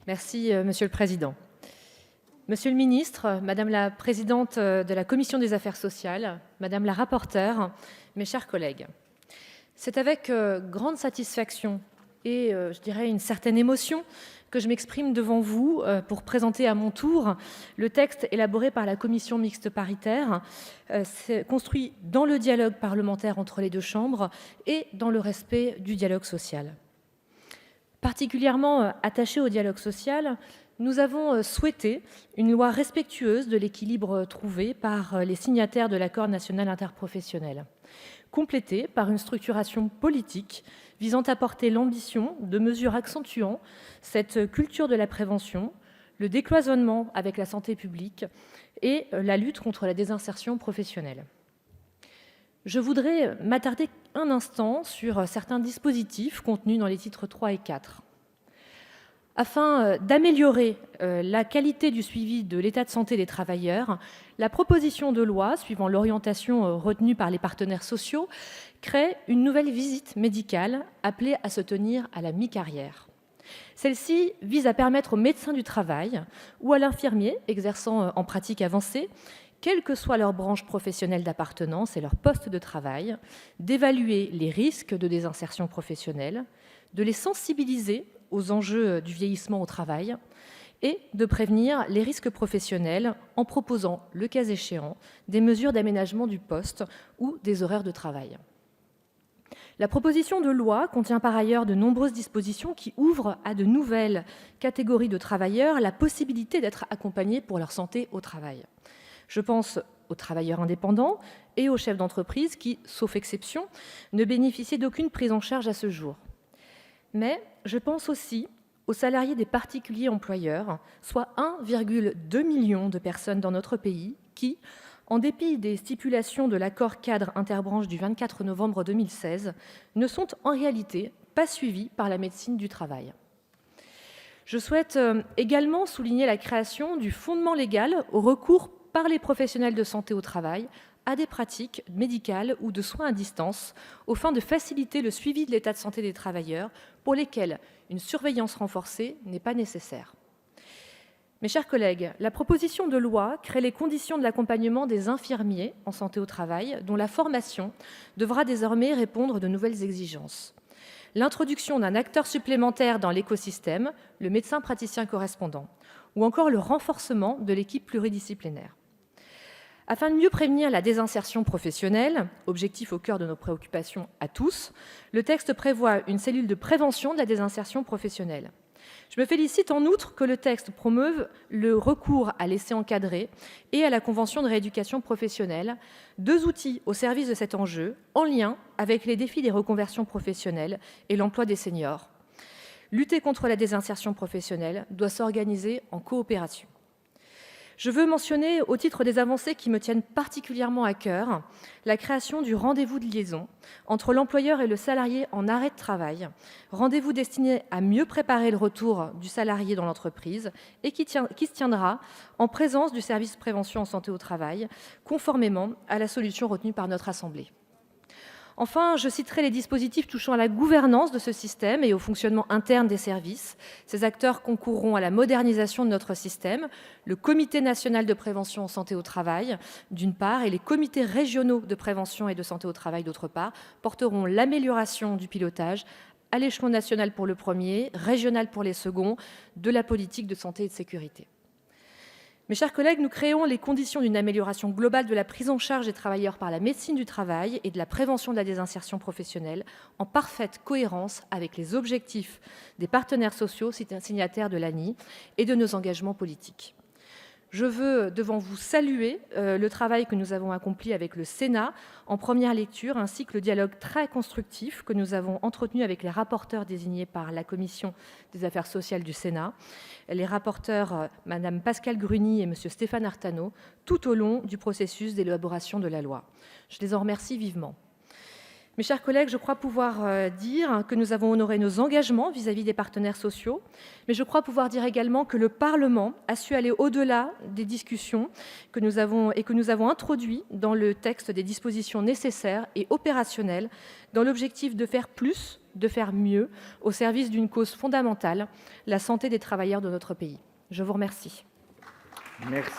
Merci, Monsieur le Président. Monsieur le Ministre, Madame la Présidente de la Commission des Affaires sociales, Madame la Rapporteure, mes chers collègues. C'est avec grande satisfaction et, je dirais, une certaine émotion que je m'exprime devant vous pour présenter à mon tour le texte élaboré par la Commission mixte paritaire, construit dans le dialogue parlementaire entre les deux chambres et dans le respect du dialogue social. Particulièrement attachés au dialogue social, nous avons souhaité une loi respectueuse de l'équilibre trouvé par les signataires de l'accord national interprofessionnel, complétée par une structuration politique visant à porter l'ambition de mesures accentuant cette culture de la prévention, le décloisonnement avec la santé publique et la lutte contre la désinsertion professionnelle. Je voudrais m'attarder un instant sur certains dispositifs contenus dans les titres 3 et 4. Afin d'améliorer la qualité du suivi de l'état de santé des travailleurs, la proposition de loi, suivant l'orientation retenue par les partenaires sociaux, crée une nouvelle visite médicale appelée à se tenir à la mi-carrière. Celle-ci vise à permettre aux médecins du travail ou à l'infirmier exerçant en pratique avancée, quelle que soit leur branche professionnelle d'appartenance et leur poste de travail, d'évaluer les risques de désinsertion professionnelle, de les sensibiliser aux enjeux du vieillissement au travail et de prévenir les risques professionnels en proposant, le cas échéant, des mesures d'aménagement du poste ou des horaires de travail. La proposition de loi contient par ailleurs de nombreuses dispositions qui ouvrent à de nouvelles catégories de travailleurs la possibilité d'être accompagnés pour leur santé au travail. Je pense aux travailleurs indépendants et aux chefs d'entreprise qui, sauf exception, ne bénéficient d'aucune prise en charge à ce jour. Mais je pense aussi aux salariés des particuliers employeurs, soit 1,2 million de personnes dans notre pays qui, en dépit des stipulations de l'accord cadre interbranche du 24 novembre 2016, ne sont en réalité pas suivis par la médecine du travail. Je souhaite également souligner la création du fondement légal au recours par les professionnels de santé au travail à des pratiques médicales ou de soins à distance, aux fins de faciliter le suivi de l'état de santé des travailleurs pour lesquels une surveillance renforcée n'est pas nécessaire. Mes chers collègues, la proposition de loi crée les conditions de l'accompagnement des infirmiers en santé au travail, dont la formation devra désormais répondre de nouvelles exigences. L'introduction d'un acteur supplémentaire dans l'écosystème, le médecin praticien correspondant, ou encore le renforcement de l'équipe pluridisciplinaire. Afin de mieux prévenir la désinsertion professionnelle, objectif au cœur de nos préoccupations à tous, le texte prévoit une cellule de prévention de la désinsertion professionnelle. Je me félicite en outre que le texte promeuve le recours à l'essai encadré et à la convention de rééducation professionnelle, deux outils au service de cet enjeu, en lien avec les défis des reconversions professionnelles et l'emploi des seniors. Lutter contre la désinsertion professionnelle doit s'organiser en coopération. Je veux mentionner, au titre des avancées qui me tiennent particulièrement à cœur, la création du rendez-vous de liaison entre l'employeur et le salarié en arrêt de travail, rendez-vous destiné à mieux préparer le retour du salarié dans l'entreprise et qui se tiendra en présence du service prévention en santé au travail, conformément à la solution retenue par notre Assemblée. Enfin, je citerai les dispositifs touchant à la gouvernance de ce système et au fonctionnement interne des services. Ces acteurs concourront à la modernisation de notre système. Le Comité national de prévention en santé au travail, d'une part, et les comités régionaux de prévention et de santé au travail, d'autre part, porteront l'amélioration du pilotage à l'échelon national pour le premier, régional pour les seconds, de la politique de santé et de sécurité. Mes chers collègues, nous créons les conditions d'une amélioration globale de la prise en charge des travailleurs par la médecine du travail et de la prévention de la désinsertion professionnelle, en parfaite cohérence avec les objectifs des partenaires sociaux signataires de l'ANI et de nos engagements politiques. Je veux devant vous saluer le travail que nous avons accompli avec le Sénat en première lecture, ainsi que le dialogue très constructif que nous avons entretenu avec les rapporteurs désignés par la Commission des affaires sociales du Sénat, les rapporteurs Mme Pascale Gruny et M. Stéphane Artano, tout au long du processus d'élaboration de la loi. Je les en remercie vivement. Mes chers collègues, je crois pouvoir dire que nous avons honoré nos engagements vis-à-vis des partenaires sociaux, mais je crois pouvoir dire également que le Parlement a su aller au-delà des discussions que nous avons introduit dans le texte des dispositions nécessaires et opérationnelles dans l'objectif de faire plus, de faire mieux au service d'une cause fondamentale, la santé des travailleurs de notre pays. Je vous remercie.